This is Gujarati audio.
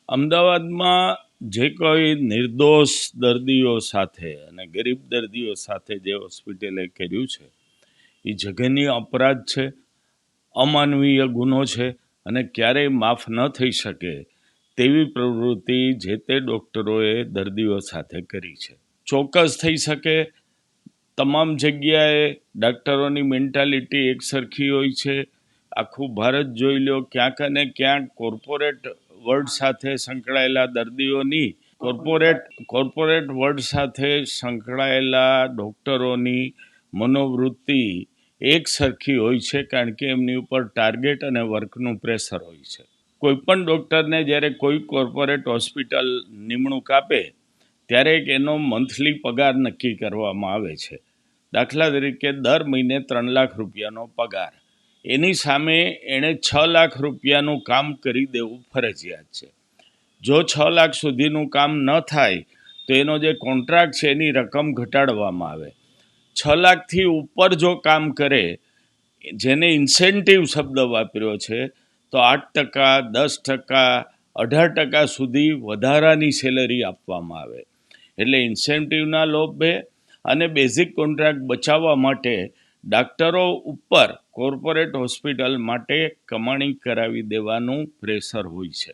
અમદાવાદમાં જે કોઈ નિર્દોષ દર્દીઓ સાથે અને ગરીબ દર્દીઓ સાથે જે હોસ્પિટલે કર્યું છે એ જઘન્ય અપરાધ છે, અમાનવીય ગુનો છે અને ક્યારેય માફ ન થઈ શકે તેવી પ્રવૃત્તિ જે તે ડૉક્ટરોએ દર્દીઓ સાથે કરી છે. ચોક્કસ થઈ શકે તમામ જગ્યાએ ડાક્ટરોની મેન્ટાલિટી એકસરખી હોય છે. આખું ભારત જોઈ લો, ક્યાંક અને ક્યાંક કોર્પોરેટ વર્લ્ડ સાથે સંકળાયેલા દર્દીઓની કોર્પોરેટ વર્લ્ડ સાથે સંકળાયેલા ડૉક્ટરોની મનોવૃત્તિ એક સરખી હોય છે, કારણ કે એમની ઉપર ટાર્ગેટ અને વર્કનું પ્રેશર હોય છે. કોઈપણ ડૉક્ટરને જ્યારે કોઈ કોર્પોરેટ હોસ્પિટલ નિમણૂક આપે ત્યારે એનો મંથલી પગાર નક્કી કરવામાં આવે છે. દાખલા તરીકે દર મહિને 3 લાખ રૂપિયાનો પગાર, એની સામે એણે 6 લાખ રૂપિયાનું કામ કરી દેવું ફરજિયાત છે. જો 6 લાખ સુધીનું કામ ન થાય તો એનો જે કોન્ટ્રાક્ટ છે એની રકમ ઘટાડવામાં આવે. 6 લાખથી ઉપર જો કામ કરે, જેને ઇન્સેન્ટિવ શબ્દ વાપર્યો છે, તો 8%, 10%, 18% સુધી વધારાની સેલરી આપવામાં આવે. એટલે ઇન્સેન્ટિવના લોભે અને બેઝિક કોન્ટ્રાક્ટ બચાવવા માટે ડાક્ટરો ઉપર કોર્પોરેટ હોસ્પિટલ માટે કમાણી કરાવી દેવાનું પ્રેશર હોય છે.